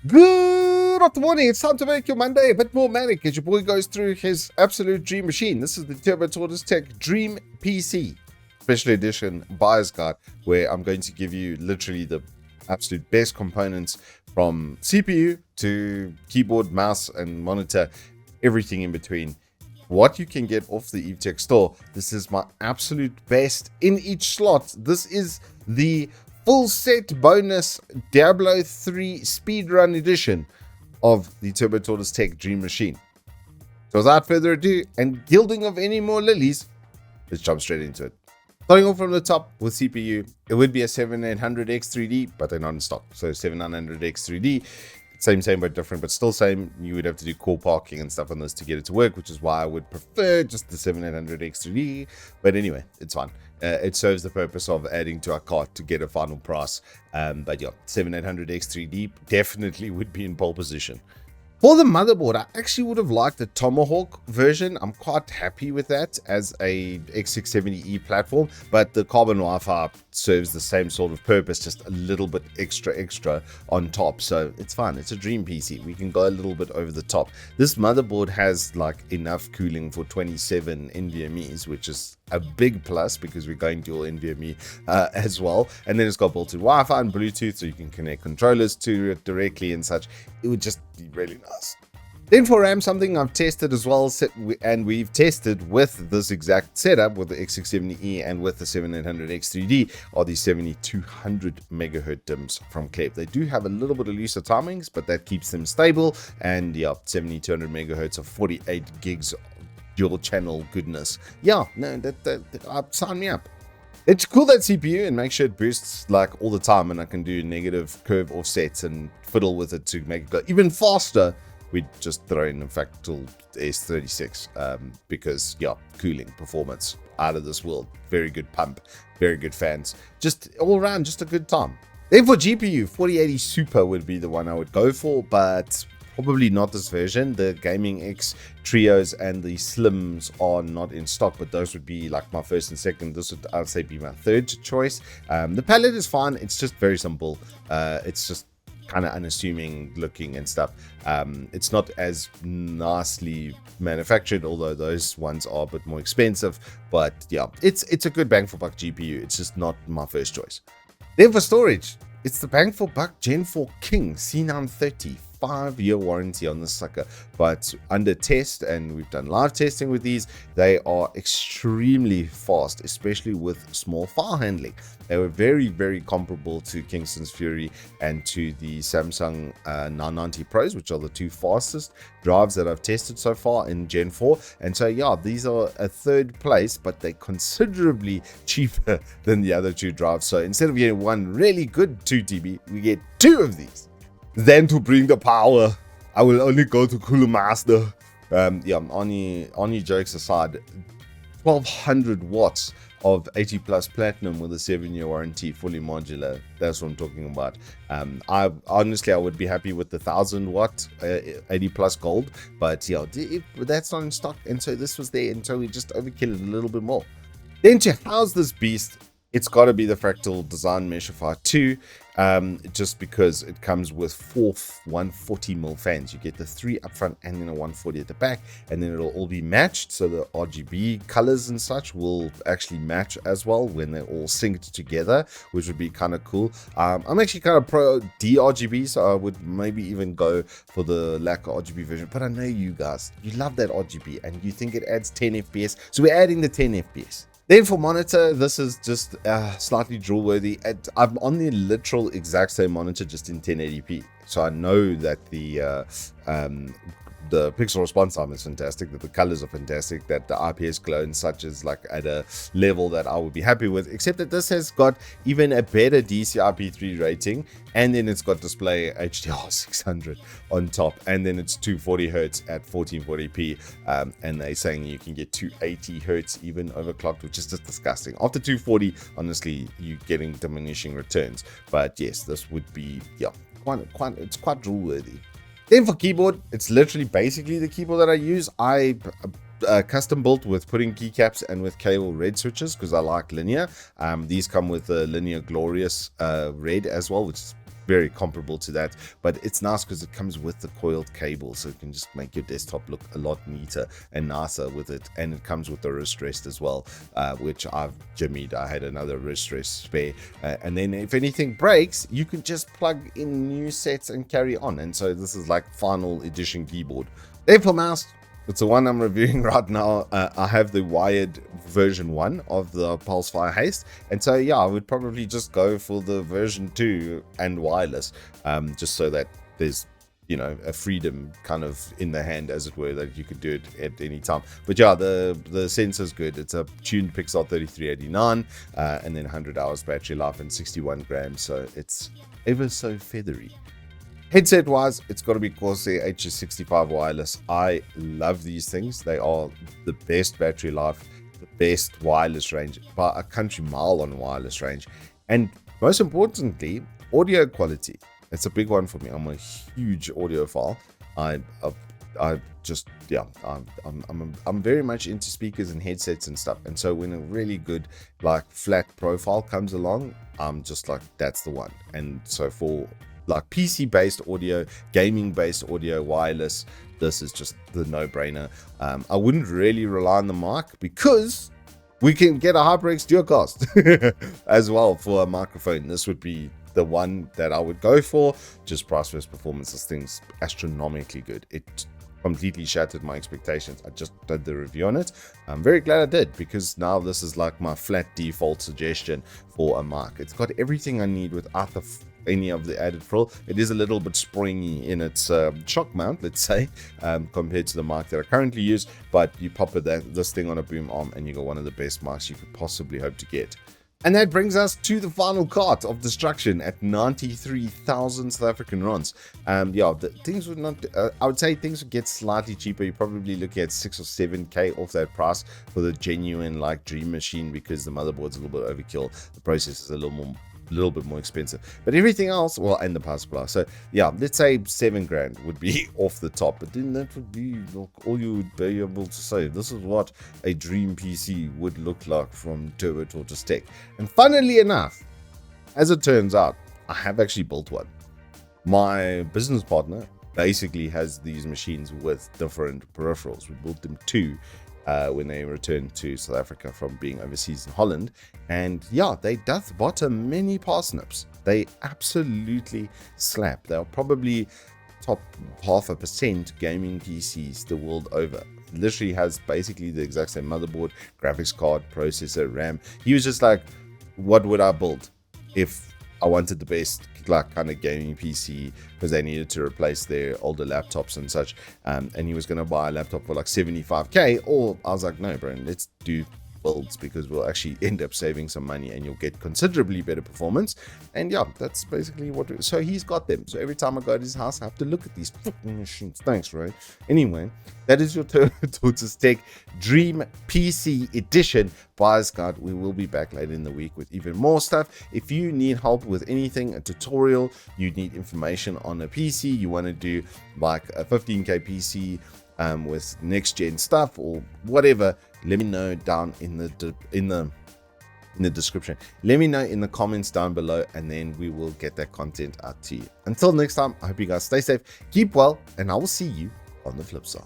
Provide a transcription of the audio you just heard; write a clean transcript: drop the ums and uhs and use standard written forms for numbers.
Good morning. It's time to make your Monday a bit more manic as your boy goes through his absolute dream machine. This is the Tortoise Tech Dream PC Special Edition Buyer's Guide, where I'm going to give you literally the absolute best components from CPU to keyboard, mouse, and monitor, everything in between. What you can get off the Evetech store. This is my absolute best in each slot. This is the full set bonus Diablo 3 speedrun edition of the Tortoise Tech Dream Machine. So without further ado and gilding of any more lilies, let's jump straight into it. Starting off from the top with CPU, it would be a 7800X3D, but they're not in stock. So 7900X3D, same but different, but still same. You would have to do core parking and stuff on this to get it to work, which is why I would prefer just the 7800X3D. But anyway, it's fine. It serves the purpose of adding to our cart to get a final price. But yeah, 7800X3D definitely would be in pole position. For the motherboard, I actually would have liked the Tomahawk version. I'm quite happy with that as a X670E platform, but the carbon Wi-Fi serves the same sort of purpose, just a little bit extra on top. So it's fine. It's a dream PC. We can go a little bit over the top. This motherboard has like enough cooling for 27 NVMe's, which is a big plus because we're going dual NVMe as well. And then it's got built-in Wi-Fi and Bluetooth, so you can connect controllers to it directly and such. It would just be really nice. Then for RAM, something I've tested as well, and we've tested with this exact setup with the X670E and with the 7800X3D, are the 7200 megahertz DIMMs from Klep. They do have a little bit of looser timings, but that keeps them stable. And yeah, 7200 megahertz of 48 gigs dual channel goodness. Yeah, no, that sign me up. It's cool, that CPU, and make sure it boosts like all the time, and I can do negative curve offsets and fiddle with it to make it go even faster. We just throw in fractal S36 because yeah, cooling performance out of this world. Very good pump, very good fans, just all around just a good time. Then for GPU, 4080 Super would be the one I would go for, but probably not this version. The Gaming X Trios and the Slims are not in stock, but those would be like my first and second. This would, I'd say, be my third choice. The palette is fine. It's just very simple. It's just kind of unassuming looking and stuff. It's not as nicely manufactured, although those ones are a bit more expensive. But yeah, it's a good bang for buck GPU. It's just not my first choice. Then for storage, it's the bang for buck Gen 4 King C930. 5-year warranty on this sucker, but under test, and we've done live testing with these, they are extremely fast, especially with small file handling. They were very comparable to Kingston's Fury and to the Samsung 990 Pros, which are the two fastest drives that I've tested so far in Gen 4. And so yeah, these are a third place, but they're considerably cheaper than the other two drives. So instead of getting one really good 2 TB, we get 2 of these. Then to bring the power, I will only go to Cooler Master. Yeah, only jokes aside, 1200 watts of 80 plus platinum with a 7-year warranty, fully modular. That's what I'm talking about. I honestly would be happy with the 1000 watt 80 plus gold, but yeah, that's not in stock, and so this was there, and so we just overkill it a little bit more. Then to house this beast, it's got to be the Fractal Design Meshify 2, just because it comes with 4 140mm fans. You get the 3 up front and then a 140 at the back, and then it'll all be matched, so the RGB colors and such will actually match as well when they're all synced together, which would be kind of cool. I'm actually kind of pro DRGB, so I would maybe even go for the lack of RGB version, but I know you guys, you love that RGB and you think it adds 10 FPS, so we're adding the 10 FPS. Then for monitor, this is just slightly drool-worthy. I'm on the literal exact same monitor, just in 1080p. So I know that the pixel response time is fantastic, that the colors are fantastic, that the IPS glow and such is like at a level that I would be happy with, except that this has got even a better DCI-P3 rating, and then it's got display HDR 600 on top, and then it's 240 hertz at 1440p, and they're saying you can get 280 hertz even overclocked, which is just disgusting. After 240, honestly, you're getting diminishing returns. But yes, this would be, yeah, it's quite drool worthy. Then for keyboard, it's literally basically the keyboard that I use. I custom built with putting keycaps and with cable red switches because I like linear. These come with a linear glorious red as well, which is very comparable to that, but it's nice because it comes with the coiled cable, so you can just make your desktop look a lot neater and nicer with it. And it comes with the wrist rest as well, which I've jimmied. I had another wrist rest spare, and then if anything breaks, you can just plug in new sets and carry on. And so this is like final edition keyboard. Therefore, mouse, it's the one I'm reviewing right now. I have the wired version 1 of the Pulsefire Haste, and so yeah, I would probably just go for the version 2 and wireless, just so that there's, you know, a freedom kind of in the hand, as it were, that you could do it at any time. But yeah, the sensor's good. It's a tuned Pixel 3389, and then 100 hours battery life and 61 grams, so it's ever so feathery. Headset wise, it's got to be Corsair HS65 wireless. I love these things. They are the best battery life, the best wireless range by a country mile on wireless range, and most importantly, audio quality. It's a big one for me. I'm a huge audiophile. I'm very much into speakers and headsets and stuff. And so when a really good like flat profile comes along, I'm just like, that's the one. And so for like PC based audio, gaming based audio, wireless, this is just the no-brainer. I wouldn't really rely on the mic because we can get a HyperX Duocast as well for a microphone. This would be the one that I would go for. Just price versus performance, this thing's astronomically good. It completely shattered my expectations. I just did the review on it. I'm very glad I did, because now this is like my flat default suggestion for a mic. It's got everything I need without any of the added frill. It is a little bit springy in its shock mount, let's say, compared to the mic that I currently use, but you pop this thing on a boom arm and you got one of the best mics you could possibly hope to get. And that brings us to the final cart of destruction at 93,000 South African rands. Yeah, things would not, I would say things would get slightly cheaper. You're probably looking at 6 or 7K off that price for the genuine like dream machine, because the motherboard's a little bit overkill. The processor is a little bit more expensive, but everything else, well, and the power supply. So yeah, let's say 7 grand would be off the top, but then that would be like all you would be able to say. This is what a dream PC would look like from Tortoise Tech. And funnily enough, as it turns out, I have actually built one. My business partner basically has these machines with different peripherals. We built them two when they returned to South Africa from being overseas in Holland. And yeah, they doth bottom many parsnips. They absolutely slap. They're probably top 0.5% gaming PCs the world over. Literally has basically the exact same motherboard, graphics card, processor, RAM. He was just like, what would I build if I wanted the best like kind of gaming PC, because they needed to replace their older laptops and such, and he was going to buy a laptop for like 75k, or I was like, no bro, let's do builds, because we'll actually end up saving some money and you'll get considerably better performance. And yeah, that's basically what so he's got them. So every time I go to his house, I have to look at these fucking machines. Thanks, right? Anyway, that is your Tortoise Tech Dream PC Edition buyer's guide. We will be back later in the week with even more stuff. If you need help with anything, a tutorial, you need information on a PC, you want to do like a 15k PC with next gen stuff or whatever, let me know down in the description. Let me know in the comments down below, and then we will get that content out to you. Until next time, I hope you guys stay safe, keep well, and I will see you on the flip side.